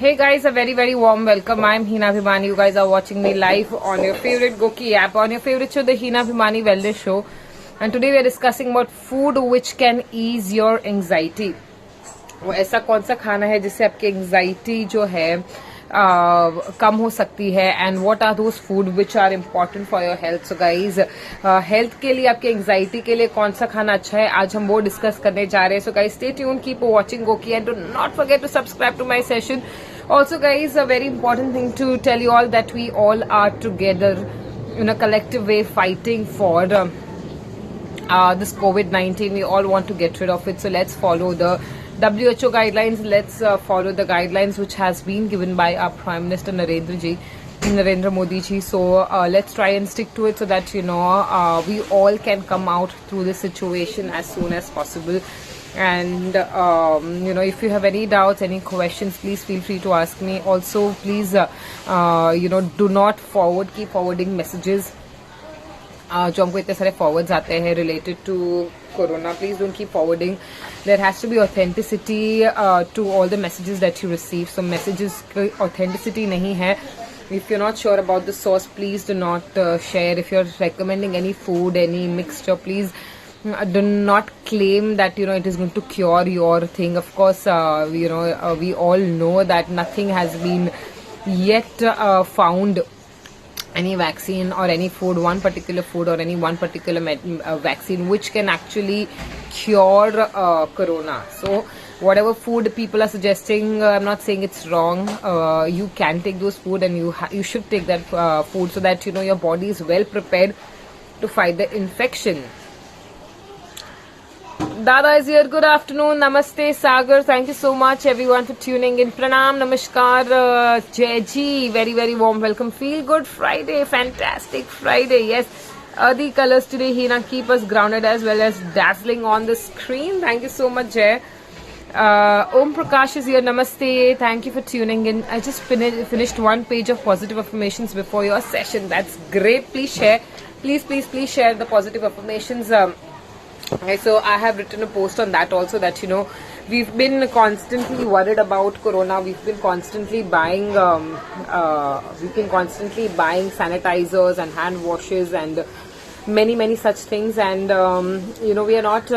Hey guys, a very warm welcome. I'm Hina Bhimani. You guys are watching me live on your favorite Goki app, on your favorite show, the Hina Bhimani Wellness Show. And today we are discussing about food which can ease your anxiety. वो ऐसा कौन सा खाना है जिससे आपकी anxiety जो है कम हो सकती है and what are those food which are important for your health. So guys, health के लिए, आपकी एंजाइटी के लिए कौन सा खाना अच्छा है, आज हम वो डिस्कस करने जा रहे हैं. So guys, stay tune, keep watching गोकी and do not forget to subscribe to my session. Also guys, a very important thing to tell you all that we all are together in a collective way fighting for this COVID-19. We all want to get rid of it, so let's follow the WHO guidelines. Let's follow the guidelines which has been given by our Prime Minister Narendra Modi ji. So let's try and stick to it so that we all can come out through this situation as soon as possible. And if you have any doubts, any questions, please feel free to ask me. Also, please do not keep forwarding messages जो हमको इतने सारे forwards आते हैं related to corona. Please don't keep forwarding. There has to be authenticity to all the messages that you receive. So messages की authenticity नहीं है. If you're not sure about the source, please do not share. If you're recommending any food, any mixture, please do not claim that it is going to cure your thing. Of course, we all know that nothing has been yet found, any vaccine or any food, one particular food or any one particular vaccine which can actually cure corona. So whatever food people are suggesting, I'm not saying it's wrong. You can take those food and you should take that food so that your body is well prepared to fight the infection. Dada is here. Good afternoon. Namaste, Sagar. Thank you so much, everyone, for tuning in. Pranam, Namaskar, Jai Ji. Very warm welcome. Feel good Friday. Fantastic Friday. Yes. The colors today, Hina, keep us grounded as well as dazzling on the screen. Thank you so much, Jai. Om Prakash is here. Namaste. Thank you for tuning in. I just finished one page of positive affirmations before your session. That's great. Please share. Please share the positive affirmations. Okay, so I have written a post on that also, that we've been constantly worried about corona. We've been constantly buying sanitizers and hand washes and many such things, and we are not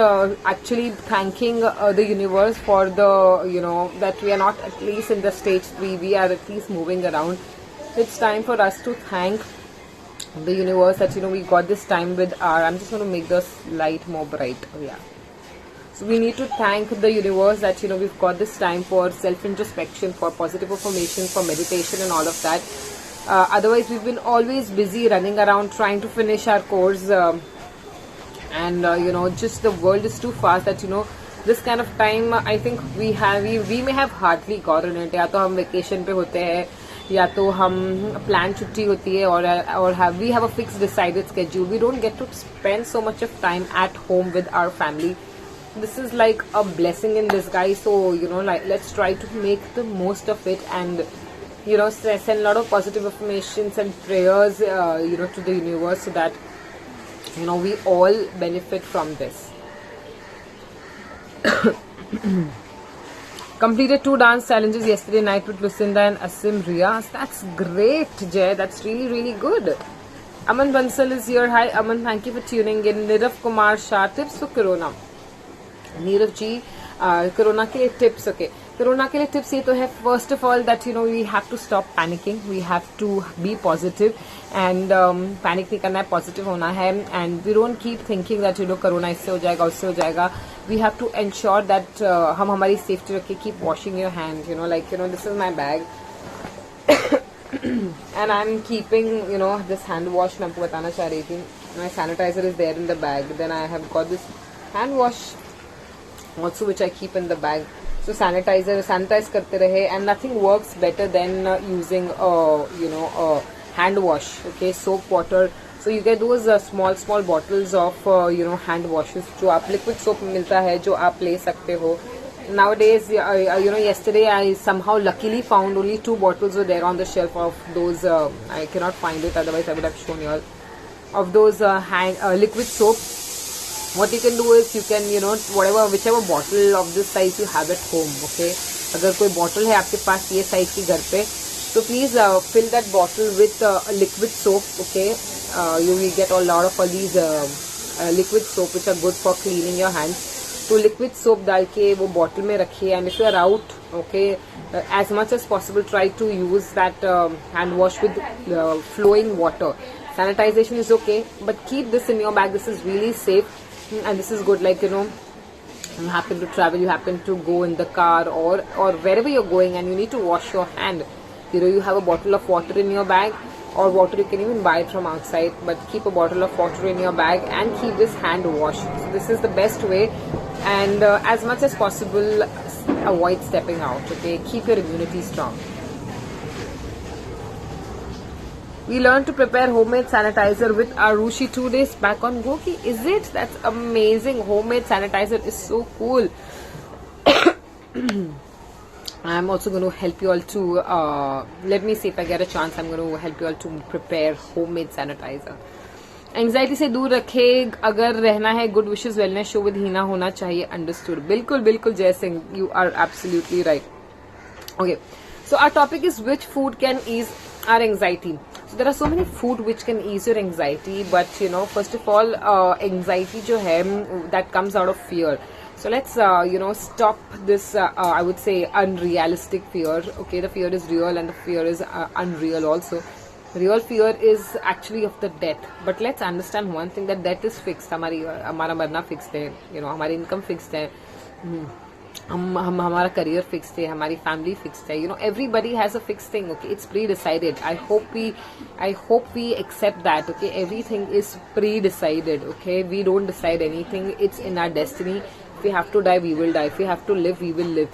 actually thanking the universe for the that we are not at least in the stage 3. We are at least moving around. It's time for us to thank the universe that we got this time with I'm just going to make this light more bright. Yeah, so we need to thank the universe that we've got this time for self introspection, for positive affirmation, for meditation and all of that. Otherwise we've been always busy running around trying to finish our course, and just the world is too fast that this kind of time I think we may have hardly gotten it. या तो हम vacation पे होते हैं, या तो हम plan छुट्टी होती है, और we have a fixed decided schedule. We don't get to spend so much of time at home with our family. This is like a blessing in disguise. So let's try to make the most of it, and send a lot of positive affirmations and prayers to the universe, so that we all benefit from this. Completed 2 dance challenges yesterday night with Lucinda and Asim Riaz. That's great, Jay. That's really good. Aman Bansal is here. Hi, Aman. Thank you for tuning in. Nirav Kumar Shah, tips for corona. Nirav ji, corona के लिए tips. Okay, corona के लिए tips ये तो है, first of all, that we have to stop panicking. We have to be positive, and panic नहीं करना है, positive होना है, and we don't keep thinking that corona इससे हो जाएगा, उससे हो जाएगा. We have to ensure that हम हमारी safety रखें. Keep washing your hands. This is my bag, and I'm keeping this hand wash. मैं आपको बताना चाह रही थी. My sanitizer is there in the bag. Then I have got this hand wash also, which I keep in the bag. So sanitize करते रहे, and nothing works better than using a hand wash. Okay, soap, water. So you get those small bottles of hand washes. जो आप liquid soap मिलता है, जो आप ले सकते हो. Nowadays, yesterday I somehow luckily found only 2 bottles were there on the shelf of those. I cannot find it, otherwise I would have shown you all. Of those liquid soap. What you can do is you can whichever bottle of this size you have at home, okay, अगर कोई bottle है आपके पास ये size की घर पे, तो please fill that bottle with liquid soap. Okay, you will get a lot of all these liquid soap which are good for cleaning your hands. तो लिक्विड सोप डाल के वो बॉटल में रखिए, and if you are out, okay, as much as possible try to use that hand wash with flowing water. Sanitization is okay, but keep this in your bag. This is really safe, and this is good. Like, you know, you happen to travel, you happen to go in the car or wherever you're going, and you need to wash your hand. You know, you have a bottle of water in your bag, or water you can even buy it from outside, but keep a bottle of water in your bag and keep this hand wash. So this is the best way, and as much as possible avoid stepping out. Okay, keep your immunity strong. We learned to prepare homemade sanitizer with Arushi 2 days back on Goki. Is it? That's amazing. Homemade sanitizer is so cool. I'm also going to help you all to, let me see if I get a chance, I'm going to help you all to prepare homemade sanitizer. Anxiety से दूर रखे अगर रहना है, good wishes wellness show with Heena होना चाहिए. Understood. बिल्कुल बिल्कुल Jai Singh, you are absolutely right. Okay, so our topic is which food can ease our anxiety. So there are so many food which can ease your anxiety, but you know, first of all, anxiety जो है that comes out of fear. So let's you know, stop this I would say unrealistic fear. Okay, the fear is real and the fear is unreal also. Real fear is actually of the death, but let's understand one thing, that death is fixed. हमारा मरना fixed है, you know, हमारी income fixed है, हम हमारा career fixed है, हमारी family fixed है. You know, everybody has a fixed thing. Okay, it's pre decided. I hope we accept that. Okay, everything is pre decided. Okay, we don't decide anything. It's in our destiny. If we have to die, we will die. If we have to live, we will live.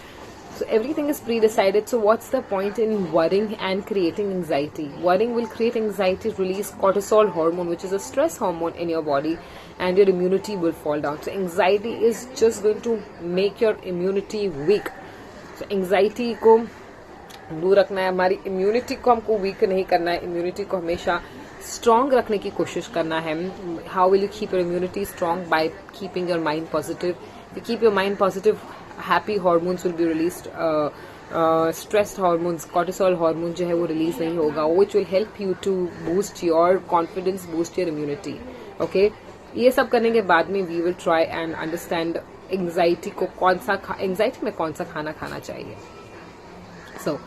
So everything is pre-decided. So what's the point in worrying and creating anxiety? Worrying will create anxiety, release cortisol hormone, which is a stress hormone in your body, and your immunity will fall down. So anxiety is just going to make your immunity weak. So anxiety को दूर रखना है, हमारी immunity को हमको week नहीं करना है, इम्यूनिटी को हमेशा स्ट्रांग रखने की कोशिश करना है. How will you keep your immunity strong? By keeping your mind positive. You keep your mind positive, happy hormones will be released, stress hormones, cortisol hormone जो है वो release नहीं होगा, which will help you to boost your confidence, boost your immunity. Okay, ये सब करने के बाद में we will try and understand anxiety को anxiety में कौन सा खाना खाना चाहिए. So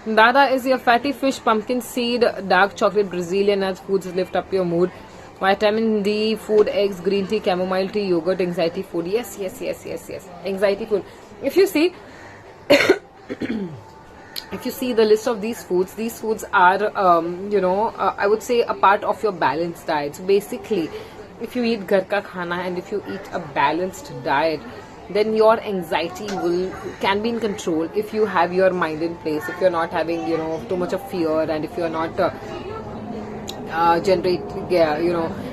Dada, is your fatty fish, pumpkin seed, dark chocolate, Brazilian nuts foods lift up your mood? Vitamin D food, eggs, green tea, chamomile tea, yogurt, anxiety food. Yes. Anxiety food. If you see, if you see the list of these foods are, you know, I would say a part of your balanced diet. So basically, if you eat ghar ka khana and if you eat a balanced diet, then your anxiety can be in control if you have your mind in place. If you're not having, you know, too much of fear, and if you're not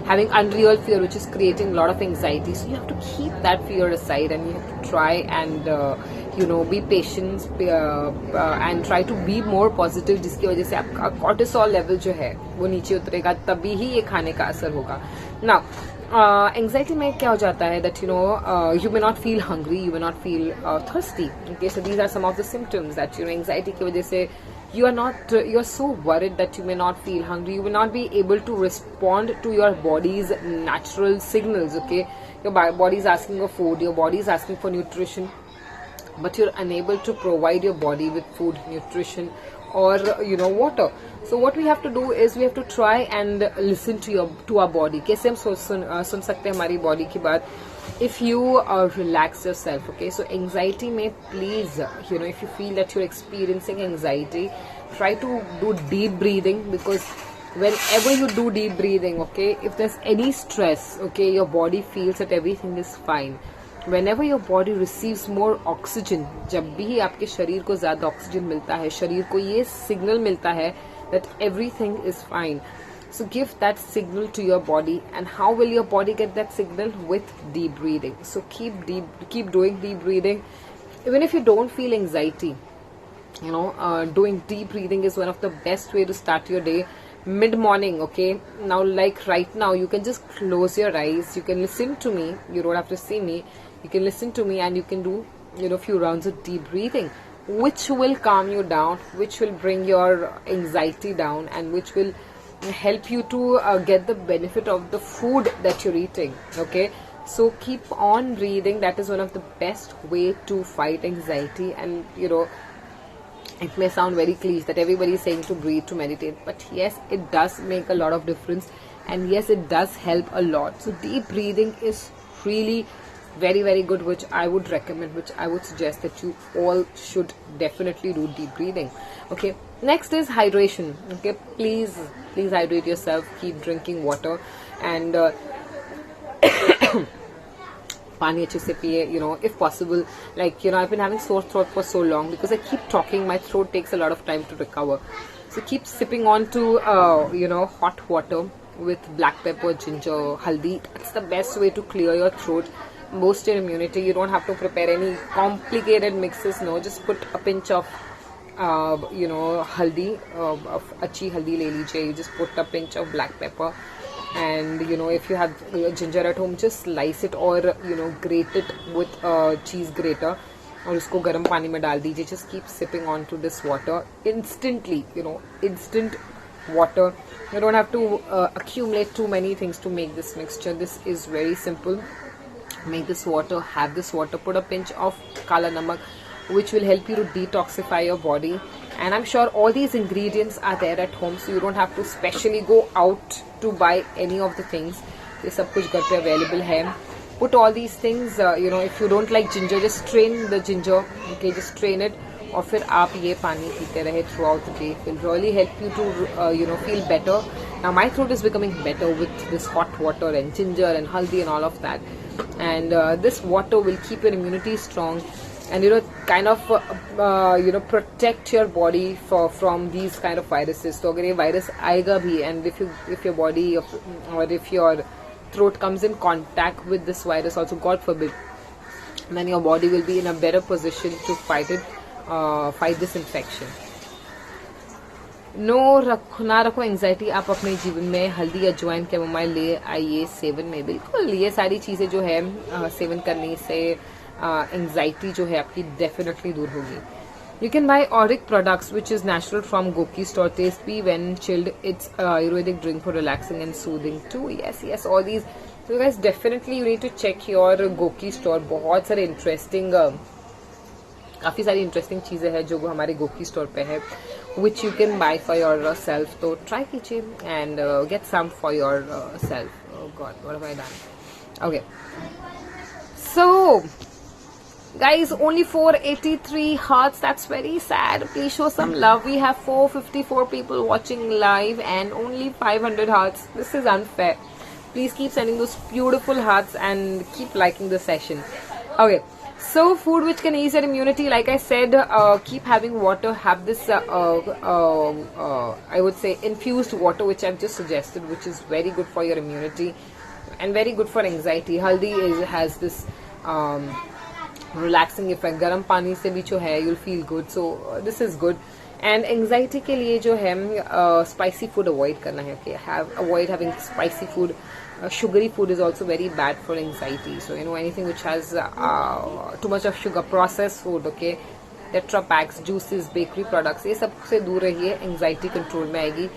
having unreal fear which is creating a lot of anxiety. So you have to keep that fear aside, and you have to try and be patient and try to be more positive, जिसकी वजह से आपका cortisol level जो है वो नीचे उतरेगा, तभी ही ये खाने का असर होगा. Now anxiety में क्या हो जाता है that you may not feel hungry, you may not feel thirsty. Okay, so these are some of the symptoms that anxiety की वजह से you're so worried that you may not feel hungry, you will not be able to respond to your body's natural signals. Okay, your body is asking for food, your body is asking for nutrition, but you're unable to provide your body with food, nutrition, or water. So what we have to do is we have to try and listen to our body. कैसे हम सुन सकते हैं हमारी body की बात? If you relax yourself. Okay, so anxiety may, please, if you feel that you're experiencing anxiety, try to do deep breathing, because whenever you do deep breathing, okay, if there's any stress, okay, your body feels that everything is fine. Whenever your body receives more oxygen, जब भी आपके शरीर को ज़्यादा oxygen मिलता है, शरीर को ये सिग्नल मिलता है that everything is fine. So give that signal to your body. And how will your body get that signal? With deep breathing. So keep doing deep breathing. Even if you don't feel anxiety, doing deep breathing is one of the best way to start your day. Mid-morning, okay? Now, like right now, you can just close your eyes. You can listen to me. You don't have to see me. You can listen to me and you can do, few rounds of deep breathing. which will calm you down, which will bring your anxiety down, and which will help you to get the benefit of the food that you're eating. Okay, so keep on breathing. That is one of the best way to fight anxiety. And it may sound very cliche that everybody is saying to breathe, to meditate, but yes, it does make a lot of difference, and yes, it does help a lot. So deep breathing is really very, very good, which I would recommend, which I would suggest that you all should definitely do deep breathing. Okay, next is hydration. Okay, please hydrate yourself. Keep drinking water, and पानी अच्छे से पिए, if possible. Like, I've been having sore throat for so long because I keep talking. My throat takes a lot of time to recover. So keep sipping on to, hot water with black pepper, ginger, haldi. It's the best way to clear your throat, boost your immunity. You don't have to prepare any complicated mixes. No, just put a pinch of, haldi, achhi haldi le lijiye. You just put a pinch of black pepper. And if you have ginger at home, just slice it or grate it with a cheese grater और उसको गर्म पानी में डाल दीजिए. Just keep sipping on to this water instantly. Instant water. You don't have to accumulate too many things to make this mixture. This is very simple. Make this water, have this water, put a pinch of kala namak, which will help you to detoxify your body. And I'm sure all these ingredients are there at home, so you don't have to specially go out to buy any of the things. ये सब कुछ घर पे available है. Put all these things, if you don't like ginger, just strain the ginger. Okay, just strain it. और फिर आप ये पानी पीते रहे throughout the day. It will really help you to, feel better. Now my throat is becoming better with this hot water and ginger and haldi and all of that. And this water will keep your immunity strong. And kind of protect your body from these kind of viruses. So अगर ये virus आएगा भी, and if your body or if your throat comes in contact with this virus also, God forbid, then your body will be in a better position to fight this infection. ना रखो anxiety आप अपने जीवन में. हल्दी, अजवाइन, chamomile ले आइए सेवन में. बिल्कुल, ये सारी चीजें जो है सेवन करने से एंजाइटी जो है आपकी डेफिनेटली दूर होगी. You can buy Auric products, which is natural from Goki store. Tasty when chilled. It's Ayurvedic drink for relaxing and soothing too. Yes, all these. So guys, definitely you need to check your Goki store. बहुत सारे interesting, काफी सारी interesting चीजें हैं जो हमारे Goki store पे है, which you can buy for yourself. तो try कीजिए and get some for yourself. Oh God, what have I done? Okay. So guys, only 483 hearts. That's very sad. Please show some love. We have 454 people watching live and only 500 hearts. This is unfair. Please keep sending those beautiful hearts and keep liking the session. Okay, so food which can ease your immunity, like I said, keep having water. Have this I would say infused water, which I've just suggested, which is very good for your immunity and very good for anxiety. Haldi has this relaxing effect. Garam pani se bhi jo hai, you'll feel good. So this is good. And anxiety ke liye jo hai, spicy food avoid karna hai. Okay, avoid having spicy food. Sugary food is also very bad for anxiety. So anything which has too much of sugar, processed food, okay, Tetra packs, juices, bakery products, ये सब से दूर रहिए. Anxiety control में आएगी.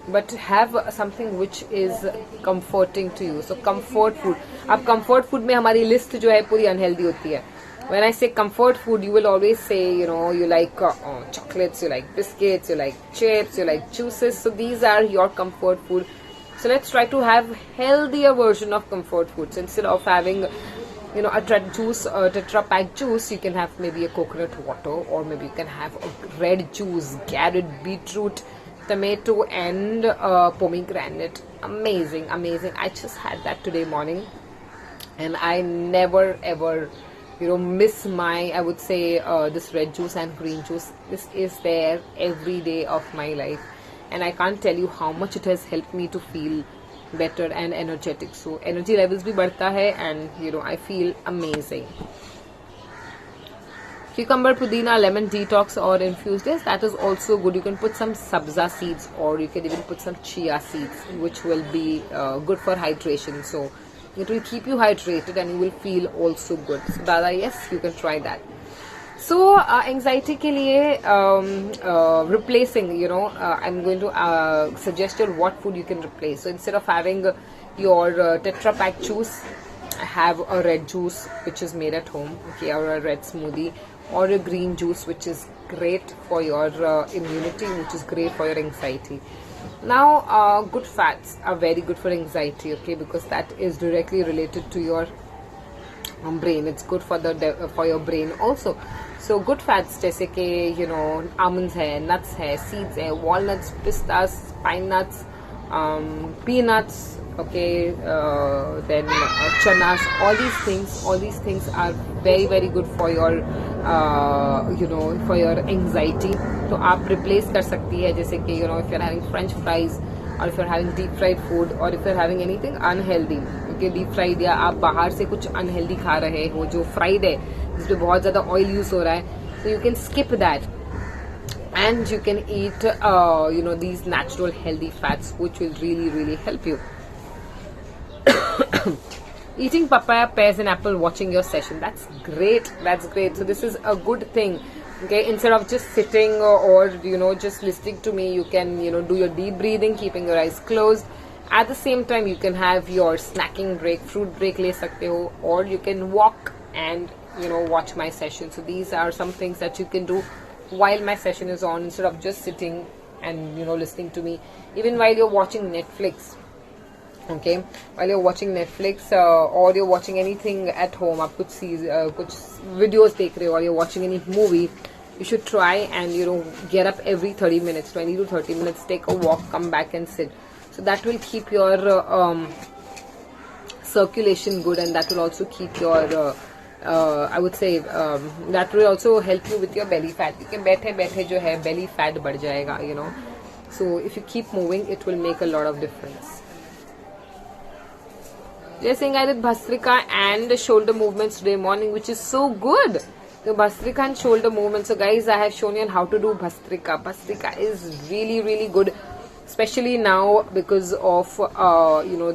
But have something which is comforting to you. So comfort food. अब comfort food में हमारी list जो है पूरी unhealthy होती है. When I say comfort food, you will always say, you like chocolates, you like biscuits, you like chips, you like juices. So these are your comfort food. So let's try to have healthier version of comfort food. So instead of having, a Tetra Pak juice, you can have maybe a coconut water, or maybe you can have a red juice, carrot, beetroot, tomato, and pomegranate. Amazing. I just had that today morning, and I never ever miss my, I would say, this red juice and green juice. This is there every day of my life, and I can't tell you how much it has helped me to feel better and energetic. So energy levels bhi badhta hai, and I feel amazing. Cucumber, pudina, lemon detox or infused, yes, that is also good. You can put some sabza seeds, or you can even put some chia seeds, which will be good for hydration. So it will keep you hydrated and you will feel also good. So Dada, yes, you can try that. So anxiety के लिए replacing, I'm going to suggest you what food you can replace. So instead of having your Tetra Pak juice, have a red juice which is made at home, okay, or a red smoothie, or a green juice which is great for your immunity, which is great for your anxiety. Now good fats are very good for anxiety, okay, because that is directly related to your brain. It's good for for your brain also. So good fats जैसे कि almonds है, nuts है, seeds है, walnuts, pistas, pine nuts, peanuts, okay, then chanas, all these things are very very good for your for your anxiety. तो आप replace कर सकती है, जैसे कि if you're having french fries, or if you're having deep fried food, or if you're having anything unhealthy, okay, deep fried, या आप बाहर से कुछ unhealthy खा रहे हो जो fried है, जिसमें बहुत ज़्यादा oil use हो रहा है, so you can skip that and you can eat these natural healthy fats which will really really help you. Eating papaya, pears and apple watching your session, that's great. So this is a good thing, okay. Instead of just sitting or just listening to me, you can do your deep breathing keeping your eyes closed. At the same time you can have your snacking break, fruit break le sakte ho, or you can walk and watch my session. So these are some things that you can do while my session is on, instead of just sitting and listening to me. Even while you're watching Netflix, okay, while you're watching Netflix or you're watching anything at home, आप कुछ videos देख रहे हो, or you're watching any movie, you should try and get up every 30 minutes, 20 to 30 minutes, take a walk, come back and sit. So that will keep your circulation good, and that will also keep your I would say that will also help you with your belly fat. क्योंकि बैठे बैठे जो है belly fat बढ़ जाएगा, So if you keep moving, it will make a lot of difference. Just saying, I did Bhastrika and shoulder movements today morning, which is so good. The Bhastrika and shoulder movements. So guys, I have shown you how to do Bhastrika. Bhastrika is really really good, especially now because of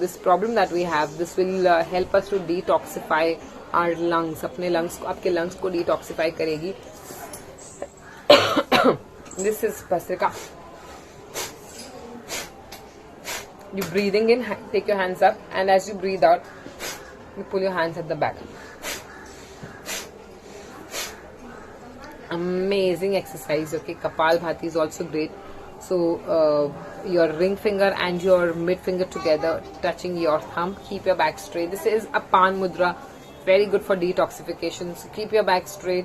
this problem that we have. This will help us to detoxify our lungs. अपने lungs को, आपके lungs को detoxify करेगी. This is Bhastrika. You breathing in, take your hands up, and as you breathe out, you pull your hands at the back. Amazing exercise, okay. Kapalbhati is also great. So your ring finger and your mid finger together, touching your thumb. Keep your back straight. This is a Pan Mudra, very good for detoxification. So keep your back straight.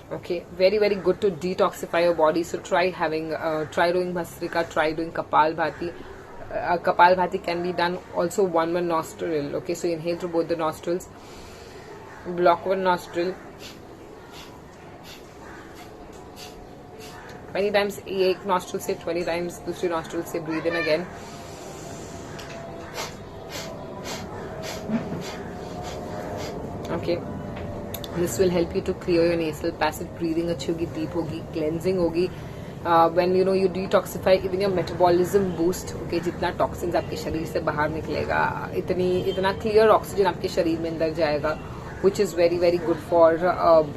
Okay, very very good to detoxify your body. So try doing Bhastrika, try doing Kapalbhati. Kapalbhati can be done also one nostril, okay. So inhale through both the nostrils, block one nostril, 20 times एक nostril से, 20 times दूसरी nostril से breathe in again. Okay, this will help you to clear your nasal passage. Breathing अच्छी होगी, deep होगी, cleansing होगी. When you detoxify, even your metabolism boost, okay, जितना toxins आपके शरीर से बाहर निकलेगा, इतना clear oxygen आपके शरीर में अंदर जाएगा, which is very very good for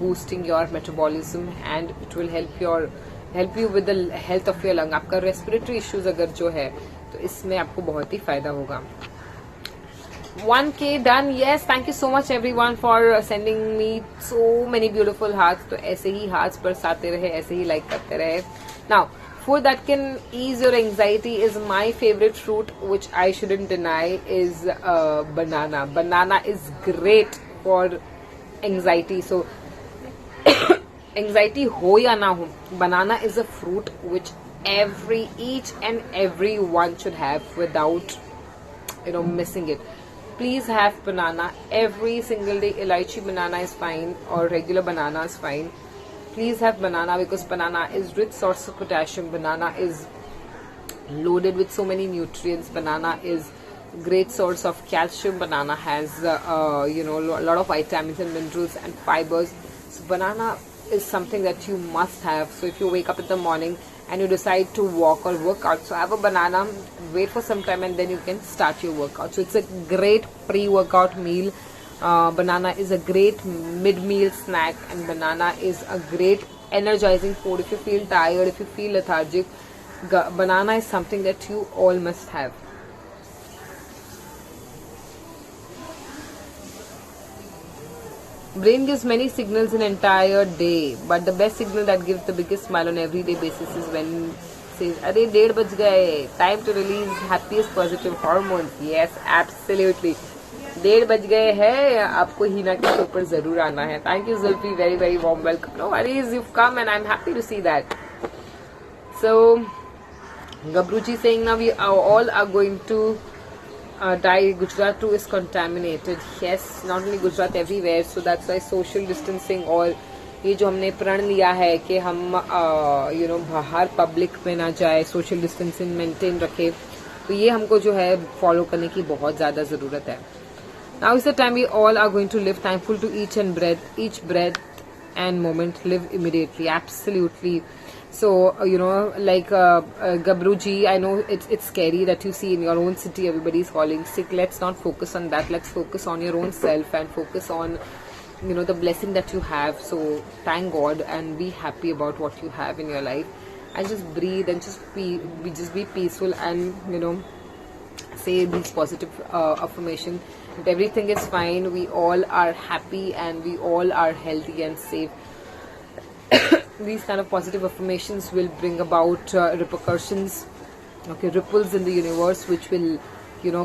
boosting your metabolism, and it will help you with the health of your lung. आपका respiratory issues अगर जो है, तो इसमें आपको बहुत ही फायदा होगा. 1K done. Yes, thank you so much everyone for sending me so many beautiful hearts. तो ऐसे ही hearts बरसाते रहे, ऐसे ही like करते रहे. Now, food that can ease your anxiety is my favorite fruit, which I shouldn't deny, is banana. Banana is great for anxiety. So, anxiety ho ya na ho, banana is a fruit which each and every one should have without missing it. Please have banana every single day. Elaichi banana is fine, or regular banana is fine. Please have banana, because banana is rich source of potassium. Banana is loaded with so many nutrients. Banana is great source of calcium. Banana has a lot of vitamins and minerals and fibers. So banana is something that you must have. So if you wake up in the morning and you decide to walk or work out, so have a banana, wait for some time, and then you can start your workout. So it's a great pre-workout meal. Banana is a great mid-meal snack, and banana is a great energizing food. If you feel tired, if you feel lethargic, banana is something that you all must have. Brain gives many signals an entire day, but the best signal that gives the biggest smile on everyday basis is when it says, "Arey 1:30 बज गए, time to release happiest positive hormones." Yes, absolutely. 1:30 बज गए हैं, आपको हीना के show पर जरूर आना है. Thank you, Zulfi, very very warm welcome. No worries, you've come and I'm happy to see that. So, Gabruji saying now we all are going to die. Gujarat too is contaminated. Yes, not only Gujarat, everywhere. So that's why social distancing और ये जो हमने प्रण लिया है कि हम बाहर पब्लिक में ना जाए, सोशल डिस्टेंसिंग मेंटेन रखे, तो ये हमको जो है फॉलो करने की बहुत ज्यादा जरूरत है. Now is the time we all are going to live thankful to each breath and moment. Live immediately. Absolutely. So like Gabruji, I know it's scary that you see in your own city everybody's falling sick. Let's not focus on that. Let's focus on your own self and focus on the blessing that you have. So thank God and be happy about what you have in your life, and just breathe and just be peaceful, and say these positive affirmation that everything is fine, we all are happy, and we all are healthy and safe. These kind of positive affirmations will bring about repercussions, ripples in the universe, which will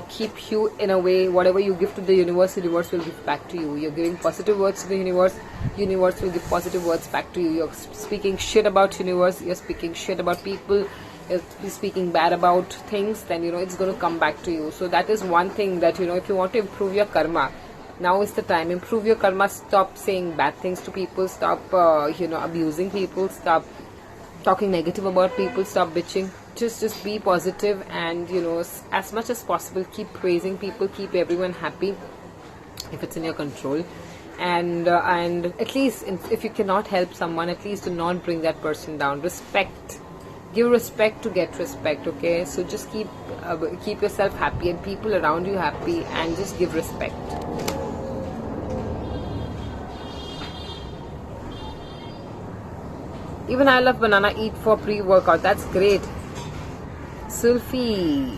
keep you in a way. Whatever you give to the universe will give back to you. You're giving positive words to the universe will give positive words back to you. You're speaking shit about universe, you're speaking shit about people, you're speaking bad about things, then it's going to come back to you. So that is one thing that if you want to improve your karma, now is the time. Improve your karma. Stop saying bad things to people. Stop abusing people. Stop talking negative about people. Stop bitching. Just be positive, and as much as possible keep praising people, keep everyone happy if it's in your control. And at least if you cannot help someone, at least do not bring that person down. Respect. Give respect to get respect. Okay, so just keep yourself happy and people around you happy, and just give respect. Even I love banana. Eat for pre-workout. That's great. Sulfi,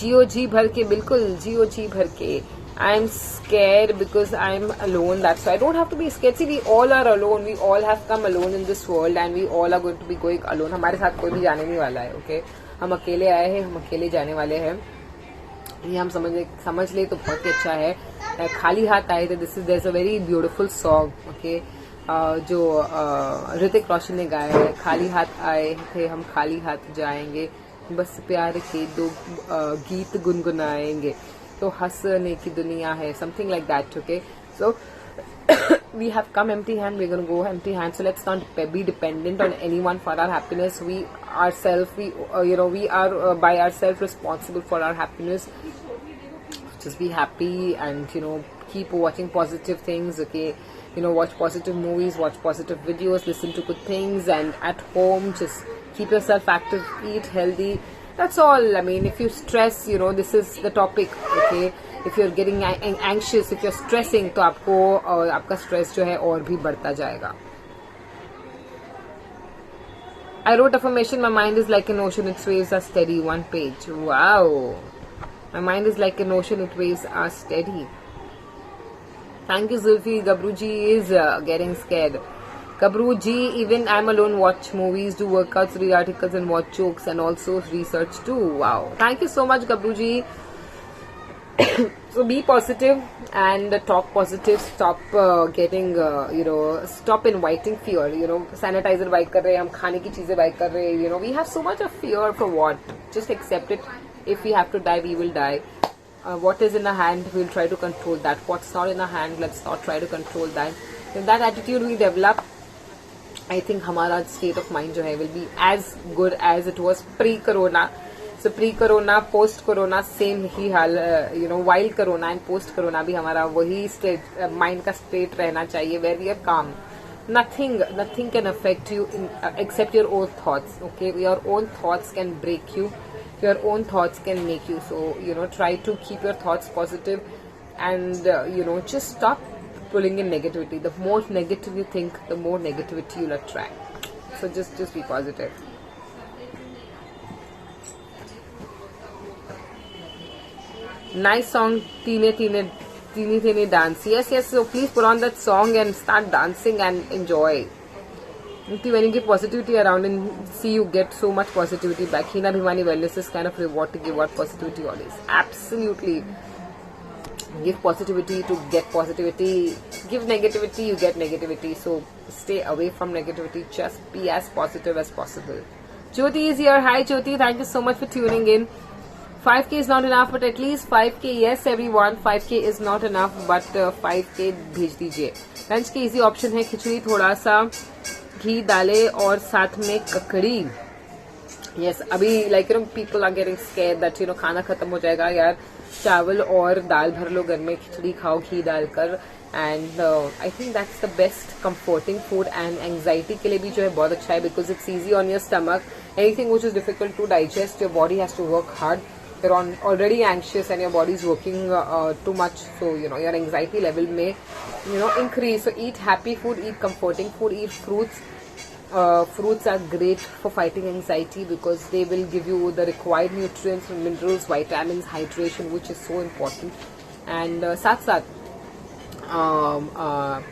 GOG भर के, बिल्कुल GOG भर के. I'm scared because I'm alone. That's why I don't have to be scared. See, we all are alone. We all have come alone in this world, and we all are going to be going alone. हमारे साथ कोई भी जाने नहीं वाला है. Okay, हम अकेले आए हैं, हम अकेले जाने वाले हैं. ये हम समझ ले तो बहुत ही अच्छा है. खाली हाथ आए थे. There's a very beautiful song. Okay. जो ऋतिक रोशन ने गाया है. खाली हाथ आए थे हम, खाली हाथ जाएंगे, बस प्यार के दो गीत गुनगुनाएंगे, तो हंसने की दुनिया है. Something like that. Okay, so we have come empty hand, we're going to go empty hand. So let's not be dependent on anyone for our happiness. We ourselves, we are by ourselves responsible for our happiness. Just be happy, and keep watching positive things. Okay, watch positive movies, watch positive videos, listen to good things, and at home just keep yourself active, eat healthy. That's all. I mean, if you stress, this is the topic. Okay, if you're getting anxious, if you're stressing, तो आपका stress जो है और भी बढ़ता जाएगा. I wrote affirmation. My mind is like an ocean, its waves are steady. One page. Wow. My mind is like an ocean, its waves are steady. Thank you, Zulfi. Gabruji is getting scared. Gabruji, even I'm alone, watch movies, do workouts, read articles, and watch jokes, and also research too. Wow. Thank you so much, Gabruji. So be positive and talk positive. Stop stop inviting fear. Sanitizer buy कर रहे हैं, हम खाने की चीजें buy कर रहे हैं. We have so much of fear for what? Just accept it. If we have to die, we will die. What is in our hand, we'll try to control that. What's not in our hand, let's not try to control that. If that attitude we develop, I think हमारा state of mind जो है will be as good as it was pre-corona. So pre-corona, post-corona, same he hall. While corona and post-corona भी हमारा वही state, mind का state रहना चाहिए, where we are calm. nothing can affect you except your own thoughts. Okay, your own thoughts can break you, your own thoughts can make you. So try to keep your thoughts positive, and just stop pulling in negativity. The more negative you think, the more negativity you'll attract. So just be positive. Nice song, Teeny Dance. Yes, so please put on that song and start dancing and enjoy. When you give positivity around and see you get so much positivity back. Hina Bhimani Wellness is kind of reward to give out positivity always. Absolutely. Give positivity to get positivity. Give negativity, you get negativity. So stay away from negativity. Just be as positive as possible. Jyoti is here. Hi Jyoti. Thank you so much for tuning in. 5k is not enough, but at least 5k, yes everyone, 5k is not enough, but 5k भेज दीजिए. Lunch के easy option है खिचड़ी, थोड़ा सा घी डाले और साथ में ककड़ी. यस, अभी people are getting scared that खाना खत्म हो जाएगा यार, चावल और दाल भर लो घर में, खिचड़ी खाओ घी डालकर. And I think that's the best comforting food, and anxiety के लिए भी जो है बहुत अच्छा है, because it's easy on your stomach. Anything which is difficult to digest, your body has to work hard. You're already anxious and your body is working too much, so your anxiety level may increase. So eat happy food, eat comforting food, eat fruits. Fruits are great for fighting anxiety because they will give you the required nutrients, minerals, vitamins, hydration, which is so important. And साथ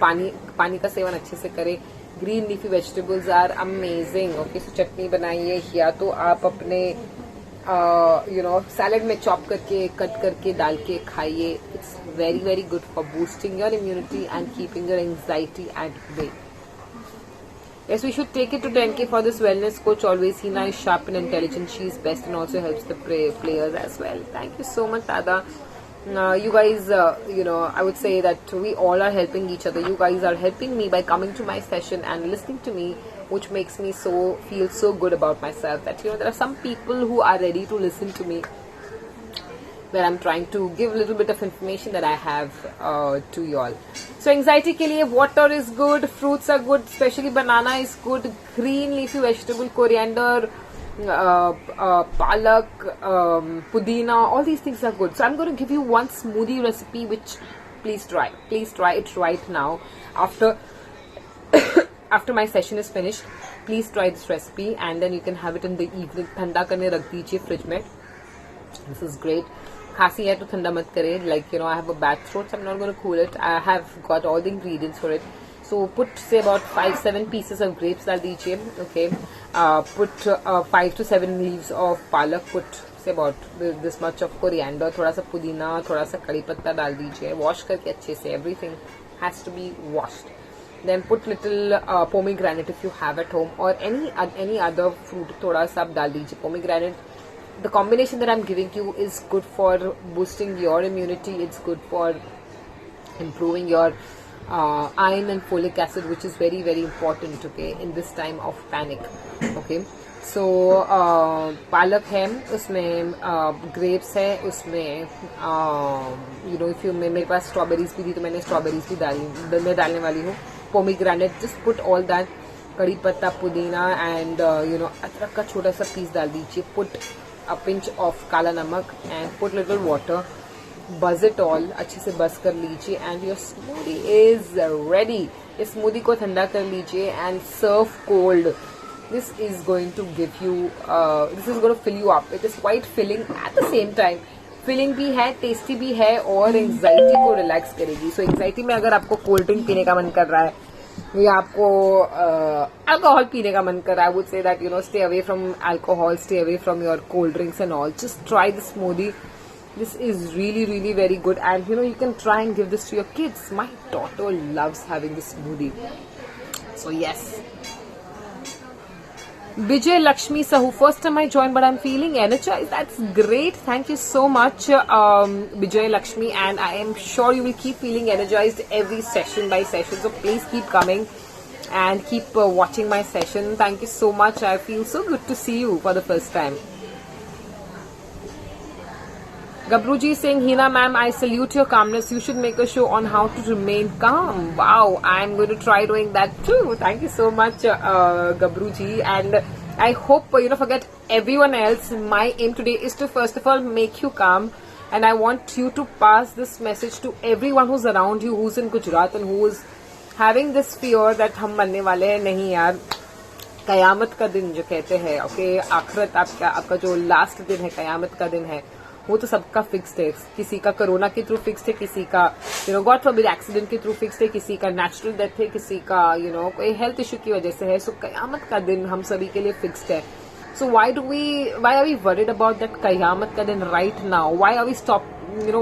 पानी का seven अच्छे से करें. Green leafy vegetables are amazing. Okay, so चटनी बनाइए या तो आप अपने सैलेड में चॉप करके कट करके डाल के खाइए. It's very very good for boosting your immunity and keeping your anxiety at bay. Yes, we should take it to 10k for this wellness coach. Always, Hina is sharp and intelligent. She is best and also helps the players as well. Thank you so much, Dada. You guys, I would say that we all are helping each other. You guys are helping me by coming to my session and listening to me, which makes me feel so good about myself. That there are some people who are ready to listen to me, where I'm trying to give a little bit of information that I have to you all. So anxiety ke liye water is good, fruits are good, especially banana is good, green leafy vegetable, coriander, palak, pudina, all these things are good. So I'm going to give you one smoothie recipe, which please try it right now. After my session is finished, please try this recipe, and then you can have it in the evening. ठंडा करने रख दीजिए fridge में. This is great. खांसी है तो ठंडा मत करे. I have a bad throat, so I'm not going to cool it. I have got all the ingredients for it. So put say about 5-7 pieces of grapes डाल दीजिए. Okay. Put 5 to 7 leaves of palak. Put say about this much of coriander. थोड़ा सा पुदीना, थोड़ा सा कड़ी पत्ता डाल दीजिए. Wash करके अच्छे से. Everything has to be washed. Then put little pomegranate if you have at home, or any other fruit. थोड़ा सा आप डाल दीजिए. Pomegranate. The combination that I'm giving you is good for boosting your immunity. It's good for improving your iron and folic acid, which is very very important, okay, in this time of panic. Okay, so पालक है उसमें, grapes है उसमें, if you मेरे पास strawberries भी थी तो मैंने strawberries भी डालने वाली हूँ. Pomegranate, just put all that. कड़ी पत्ता, पुदीना, and अदरक का छोटा सा पीस डाल दीजिए. Put a pinch of काला नमक and put little water. Buzz it all, अच्छे से buzz कर लीजिए, and your smoothie is ready. इस smoothie को ठंडा कर लीजिए and serve cold. This is going to give you, this is going to fill you up. It is quite filling at the same time. Filling भी है, tasty भी है, और anxiety को relax करेगी. So anxiety में अगर आपको cold drink पीने का मन कर रहा है, या आपको अल्कोहल पीने का मन कर रहा है, I would say that stay away from alcohol, stay away from your cold drinks and all. Just try this smoothie. This is really really very good, and you can try and give this to your kids. My daughter loves having this smoothie. So yes. Vijay Lakshmi Sahu, first time I joined, but I'm feeling energized. That's great. Thank you so much, Vijay Lakshmi, and I am sure you will keep feeling energized every session by session. So please keep coming and keep watching my session. Thank you so much. I feel so good to see you for the first time. Gabruji saying, Hina ma'am, I salute your calmness. You should make a show on how to remain calm. Wow, I'm going to try doing that too. Thank you so much, Gabruji. And I hope, forget everyone else. My aim today is to first of all make you calm. And I want you to pass this message to everyone who's around you, who's in Gujarat and who's having this fear that हम मरने वाले हैं. नहीं यार, कयामत का दिन जो कहते हैं, ओके, आखिरत आपका जो लास्ट दिन है, कयामत का दिन है, वो तो सबका फिक्स्ड है. किसी का कोरोना के थ्रू फिक्स्ड है, किसी का गॉड फॉरबिड एक्सीडेंट के थ्रू फिक्स्ड है, किसी का नेचुरल डेथ है, किसी का कोई हेल्थ इश्यू की वजह से है. सो कयामत का दिन हम सभी के लिए फिक्स्ड है. So why are we worried about that Qayamat ka din right now? Why are we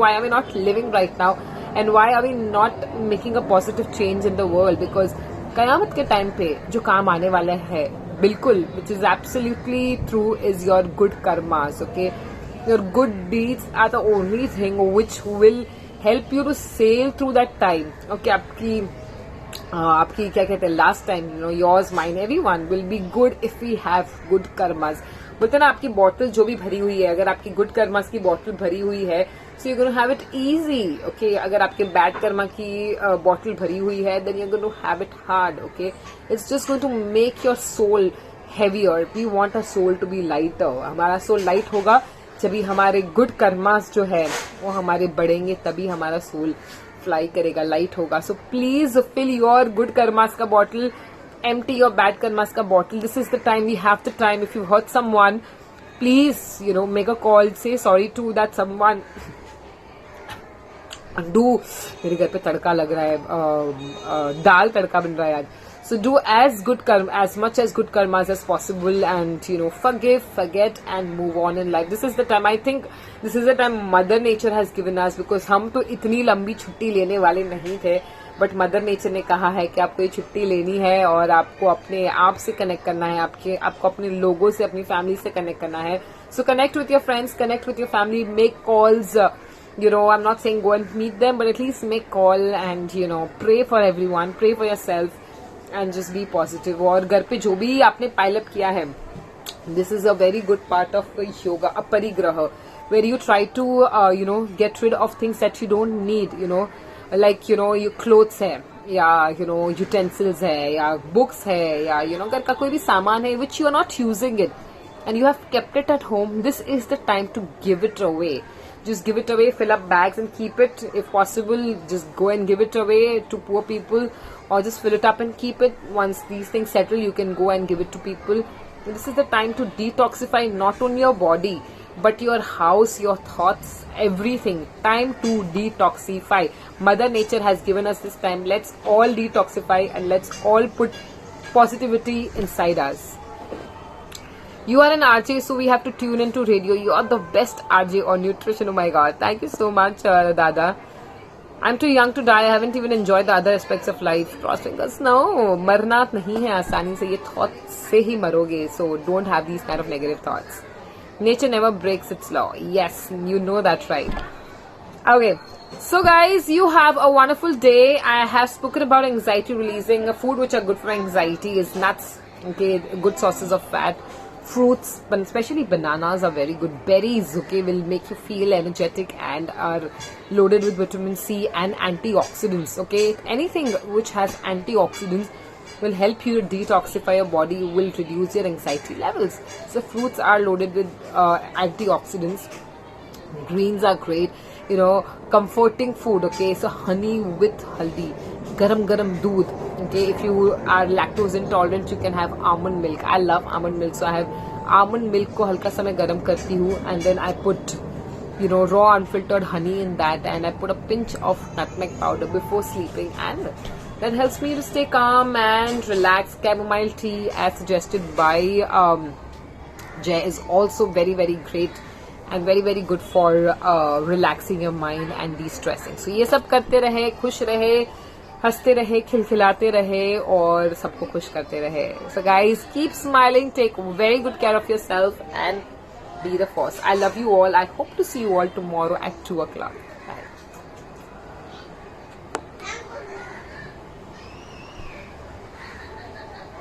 why are we not living right now? And why are we not making a positive change in the world? Because Qayamat ke time pe jo kaam aane wala hai, bilkul, which is absolutely true, is your good karmas, okay? Your good deeds are the only thing which will help you to sail through that time, okay? आपकी क्या कहते हैं, last time, yours, mine, everyone will be good if we have good karmas. बोलते ना, आपकी bottle जो भी भरी हुई है, अगर आपकी गुड कर्मास की बॉटल भरी हुई है, so you gonna have it easy, okay. अगर आपके बैड कर्मा की बॉटल भरी हुई है, then you gonna have it hard, okay. It's just going to make your soul heavier. We want a soul to be lighter. हमारा soul light होगा जब भी हमारे गुड कर्मास जो है वो हमारे बढ़ेंगे, तभी हमारा सोल फ्लाई करेगा, लाइट होगा. So please fill your good karmas का bottle, empty your bad karmas का bottle. This is the time, we have the time. If you hurt someone, please make a call, say sorry to that someone. Do, मेरे घर पे तड़का लग रहा है, दाल तड़का बन रहा है आज. So do as much as good karmas as possible, and forgive, forget, and move on in life. This is the time. I think this is the time Mother Nature has given us, because हम तो इतनी लंबी छुट्टी लेने वाले नहीं थे, but mother nature ने कहा है कि आपको ये छुट्टी लेनी है और आपको अपने आप से कनेक्ट करना है, आपको अपने लोगों से, अपनी फैमिली से कनेक्ट करना है. So connect with your friends, connect with your family, make calls. I'm not saying go and meet them, but at least make call and pray for everyone, pray for yourself. And just be positive. और घर पे जो भी आपने pile up किया है, this is a very good part of yoga, aparigraha, where you try to get rid of things that you don't need, like your clothes है, या utensils है, या books है, या घर का कोई भी सामान है which you are not using it and you have kept it at home. This is the time to give it away. Just give it away, fill up bags and keep it. If possible, just go and give it away to poor people, or just fill it up and keep it. Once these things settle, you can go and give it to people. This is the time to detoxify not only your body, but your house, your thoughts, everything. Time to detoxify. Mother Nature has given us this time. Let's all detoxify and let's all put positivity inside us. You are an RJ, so we have to tune into radio. You are the best RJ on nutrition. Oh my God. Thank you so much, Dada. I'm too young to die. I haven't even enjoyed the other aspects of life. Cross fingers. No, मरना नहीं है आसानी से. ये thought से ही मरोगे. So don't have these kind of negative thoughts. Nature never breaks its law. Yes, you know that, right? Okay. So guys, you have a wonderful day. I have spoken about anxiety releasing. Food which are good for anxiety is nuts. Okay, good sources of fat. Fruits, but especially bananas are very good. Berries, okay, will make you feel energetic and are loaded with vitamin C and antioxidants, okay. Anything which has antioxidants will help you detoxify your body, will reduce your anxiety levels. So fruits are loaded with antioxidants. Greens are great, comforting food, okay. So honey with haldi, garam doodh, okay. If you are lactose intolerant, you can have almond milk. I love almond milk, so I have almond milk को हल्का सा मैं गरम करती हूँ, and then I put raw unfiltered honey in that, and I put a pinch of nutmeg powder before sleeping, and that helps me to stay calm and relax. Chamomile tea, as suggested by Jay, is also very very great and very very good for relaxing your mind and de-stressing. So ये सब करते रहे, खुश रहे, हंसते रहे, खिलखिलाते रहे और सबको खुश करते रहे. So guys, keep smiling, take very good care of yourself and be the force. I love you all. I hope to see you all tomorrow at 2 o'clock.